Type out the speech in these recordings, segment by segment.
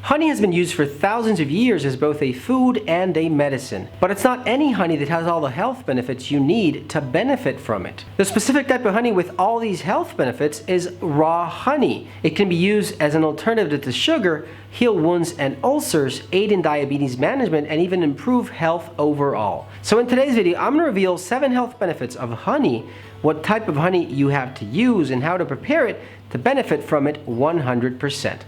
Honey has been used for thousands of years as both a food and a medicine, but it's not any honey that has all the health benefits you need to benefit from it. The specific type of honey with all these health benefits is raw honey. It can be used as an alternative to sugar, heal wounds and ulcers, aid in diabetes management, and even improve health overall. So in today's video, I'm going to reveal 7 health benefits of honey, what type of honey you have to use, and how to prepare it to benefit from it 100%.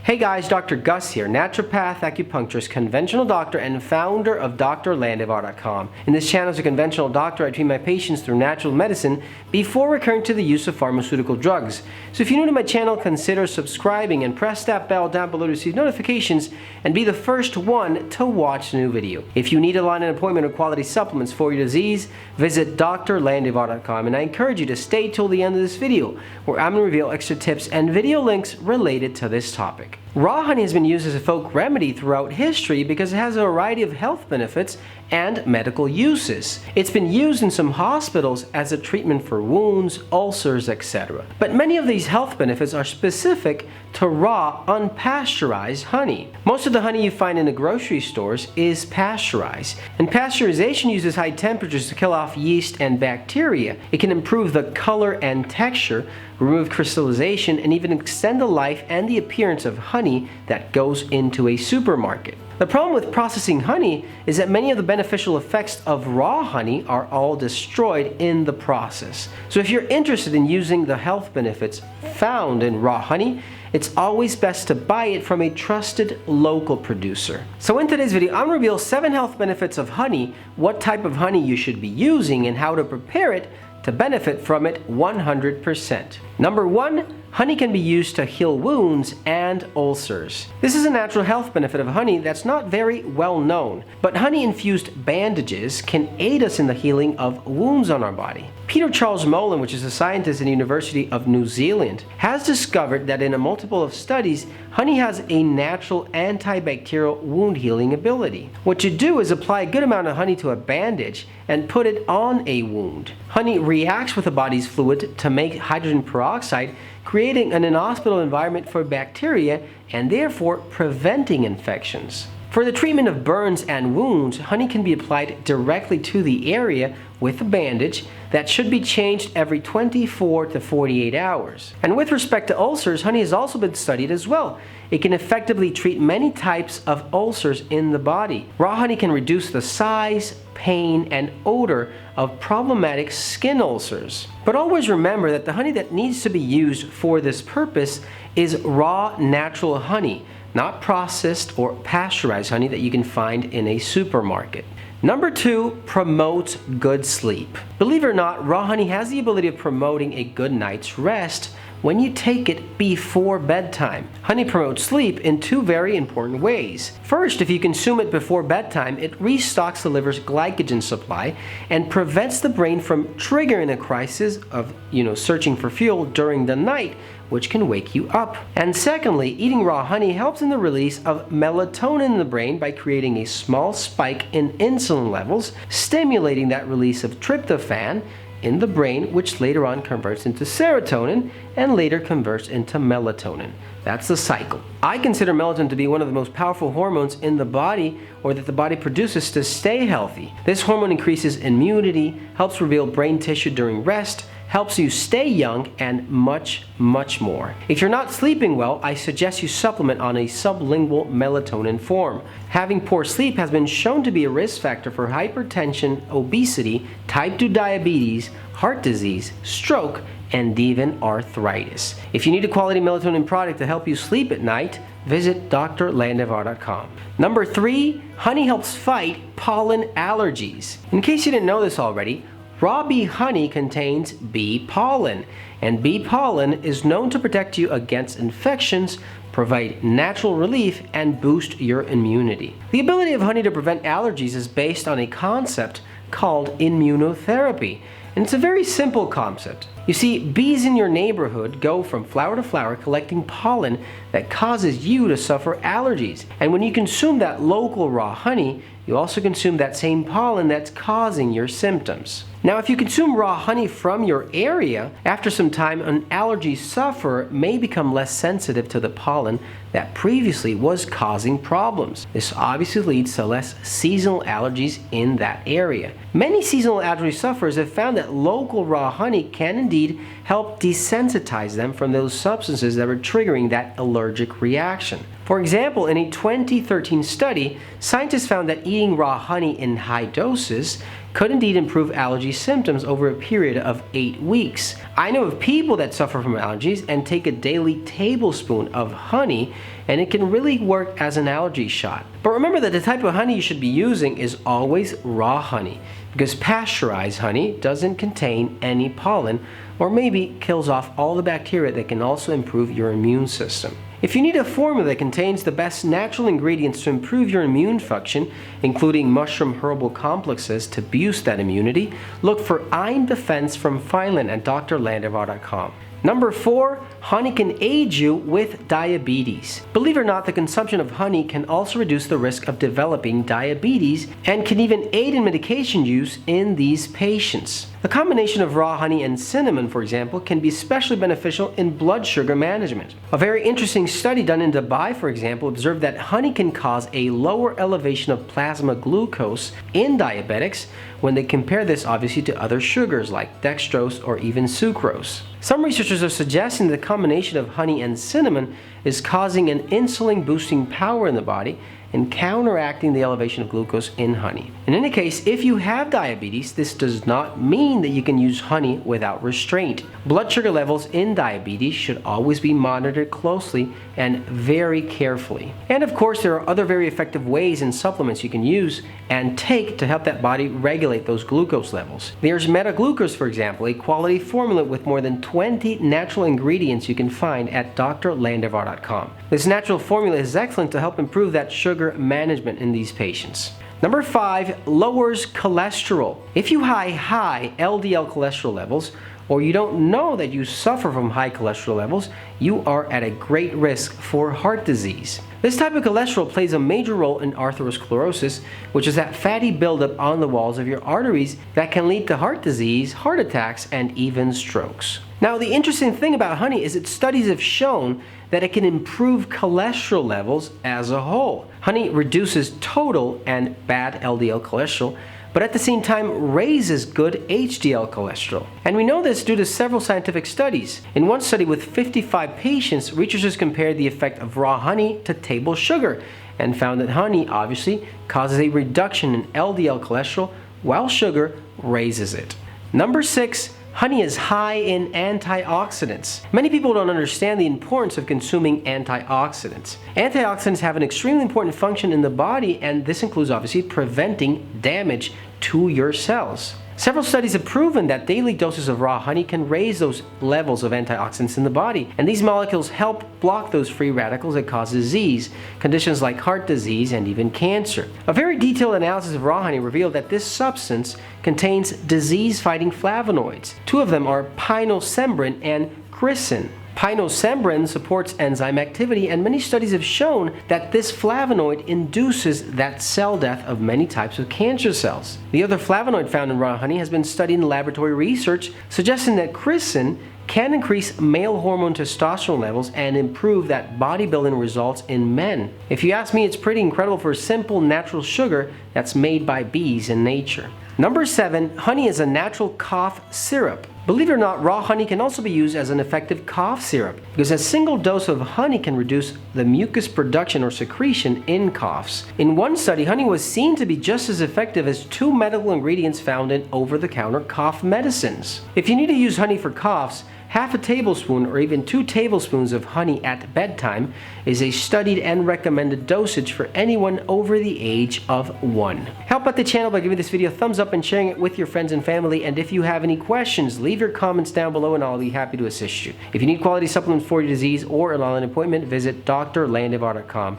Hey guys, Dr. Gus here, naturopath, acupuncturist, conventional doctor, and founder of drlandivar.com. In this channel as a conventional doctor, I treat my patients through natural medicine before recurring to the use of pharmaceutical drugs. So if you're new to my channel, consider subscribing and press that bell down below to receive notifications and be the first one to watch a new video. If you need to line an appointment or quality supplements for your disease, visit drlandivar.com, and I encourage you to stay till the end of this video where I'm going to reveal extra tips and video links related to this topic. Raw honey has been used as a folk remedy throughout history because it has a variety of health benefits and medical uses. It's been used in some hospitals as a treatment for wounds, ulcers, etc. But many of these health benefits are specific to raw, unpasteurized honey. Most of the honey you find in the grocery stores is pasteurized, and pasteurization uses high temperatures to kill off yeast and bacteria. It can improve the color and texture, remove crystallization, and even extend the life and the appearance of honey that goes into a supermarket. The problem with processing honey is that many of the beneficial effects of raw honey are all destroyed in the process. So if you're interested in using the health benefits found in raw honey, it's always best to buy it from a trusted local producer. So in today's video, I'm going to reveal 7 health benefits of honey, what type of honey you should be using, and how to prepare it to benefit from it 100%. Number 1, honey can be used to heal wounds and ulcers. This is a natural health benefit of honey that's not very well known, but honey-infused bandages can aid us in the healing of wounds on our body. Peter Charles Pollen, which is a scientist at the University of New Zealand, has discovered that in a multiple of studies, honey has a natural antibacterial wound healing ability. What you do is apply a good amount of honey to a bandage and put it on a wound. Honey reacts with the body's fluid to make hydrogen peroxide, creating an inhospitable environment for bacteria and therefore preventing infections. For the treatment of burns and wounds, honey can be applied directly to the area with a bandage that should be changed every 24 to 48 hours. And with respect to ulcers, honey has also been studied as well. It can effectively treat many types of ulcers in the body. Raw honey can reduce the size, pain, and odor of problematic skin ulcers. But always remember that the honey that needs to be used for this purpose is raw natural honey, not processed or pasteurized honey that you can find in a supermarket. Number 2, promotes good sleep. Believe it or not, raw honey has the ability of promoting a good night's rest when you take it before bedtime. Honey promotes sleep in 2 very important ways. First, if you consume it before bedtime, it restocks the liver's glycogen supply and prevents the brain from triggering a crisis of, searching for fuel during the night, which can wake you up. And secondly, eating raw honey helps in the release of melatonin in the brain by creating a small spike in insulin levels, stimulating that release of tryptophan in the brain, which later on converts into serotonin and later converts into melatonin. That's the cycle. I consider melatonin to be one of the most powerful hormones in the body, or that the body produces to stay healthy. This hormone increases immunity, helps rebuild brain tissue during rest, helps you stay young, and much, much more. If you're not sleeping well, I suggest you supplement on a sublingual melatonin form. Having poor sleep has been shown to be a risk factor for hypertension, obesity, type 2 diabetes, heart disease, stroke, and even arthritis. If you need a quality melatonin product to help you sleep at night, visit drlandivar.com. Number 3, honey helps fight pollen allergies. In case you didn't know this already, raw bee honey contains bee pollen, and bee pollen is known to protect you against infections, provide natural relief, and boost your immunity. The ability of honey to prevent allergies is based on a concept called immunotherapy, and it's a very simple concept. You see, bees in your neighborhood go from flower to flower collecting pollen that causes you to suffer allergies. And when you consume that local raw honey, you also consume that same pollen that's causing your symptoms. Now, if you consume raw honey from your area, after some time, an allergy sufferer may become less sensitive to the pollen that previously was causing problems. This obviously leads to less seasonal allergies in that area. Many seasonal allergy sufferers have found that local raw honey can indeed help desensitize them from those substances that were triggering that allergic reaction. For example, in a 2013 study, scientists found that eating raw honey in high doses could indeed improve allergy symptoms over a period of 8 weeks. I know of people that suffer from allergies and take a daily tablespoon of honey, and it can really work as an allergy shot. But remember that the type of honey you should be using is always raw honey, because pasteurized honey doesn't contain any pollen, or maybe kills off all the bacteria that can also improve your immune system. If you need a formula that contains the best natural ingredients to improve your immune function, including mushroom herbal complexes to boost that immunity, look for Iron Defense from Finland at drlandivar.com. Number 4, honey can aid you with diabetes. Believe it or not, the consumption of honey can also reduce the risk of developing diabetes and can even aid in medication use in these patients. The combination of raw honey and cinnamon, for example, can be especially beneficial in blood sugar management. A very interesting study done in Dubai, for example, observed that honey can cause a lower elevation of plasma glucose in diabetics when they compare this obviously to other sugars like dextrose or even sucrose. Some researchers are suggesting that the combination of honey and cinnamon is causing an insulin-boosting power in the body and counteracting the elevation of glucose in honey. In any case, if you have diabetes, this does not mean that you can use honey without restraint. Blood sugar levels in diabetes should always be monitored closely and very carefully. And of course, there are other very effective ways and supplements you can use and take to help that body regulate those glucose levels. There's Metaglucose, for example, a quality formula with more than 20 natural ingredients you can find at drlandivar.com. This natural formula is excellent to help improve that sugar management in these patients. Number 5, lowers cholesterol. If you have high LDL cholesterol levels, or you don't know that you suffer from high cholesterol levels, you are at a great risk for heart disease. This type of cholesterol plays a major role in atherosclerosis, which is that fatty buildup on the walls of your arteries that can lead to heart disease, heart attacks, and even strokes. Now, the interesting thing about honey is that studies have shown that it can improve cholesterol levels as a whole. Honey reduces total and bad LDL cholesterol, but at the same time raises good HDL cholesterol. And we know this due to several scientific studies. In one study with 55 patients, researchers compared the effect of raw honey to table sugar and found that honey obviously causes a reduction in LDL cholesterol while sugar raises it. Number 6, honey is high in antioxidants. Many people don't understand the importance of consuming antioxidants. Antioxidants have an extremely important function in the body, and this includes obviously preventing damage to your cells. Several studies have proven that daily doses of raw honey can raise those levels of antioxidants in the body, and these molecules help block those free radicals that cause disease, conditions like heart disease and even cancer. A very detailed analysis of raw honey revealed that this substance contains disease-fighting flavonoids. 2 of them are pinosembrin and chrysin. Pinosembrin supports enzyme activity, and many studies have shown that this flavonoid induces that cell death of many types of cancer cells. The other flavonoid found in raw honey has been studied in laboratory research, suggesting that chrysin can increase male hormone testosterone levels and improve that bodybuilding results in men. If you ask me, it's pretty incredible for a simple natural sugar that's made by bees in nature. Number 7, honey is a natural cough syrup. Believe it or not, raw honey can also be used as an effective cough syrup because a single dose of honey can reduce the mucus production or secretion in coughs. In one study, honey was seen to be just as effective as 2 medical ingredients found in over-the-counter cough medicines. If you need to use honey for coughs, half a tablespoon or even 2 tablespoons of honey at bedtime is a studied and recommended dosage for anyone over the age of 1. Help out the channel by giving this video a thumbs up and sharing it with your friends and family. And if you have any questions, leave your comments down below and I'll be happy to assist you. If you need quality supplements for your disease or an online appointment, visit drlandivar.com.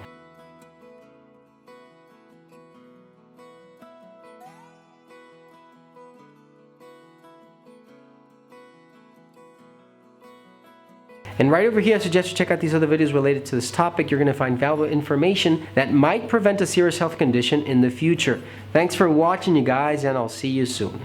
And right over here, I suggest you check out these other videos related to this topic. You're going to find valuable information that might prevent a serious health condition in the future. Thanks for watching, you guys, and I'll see you soon.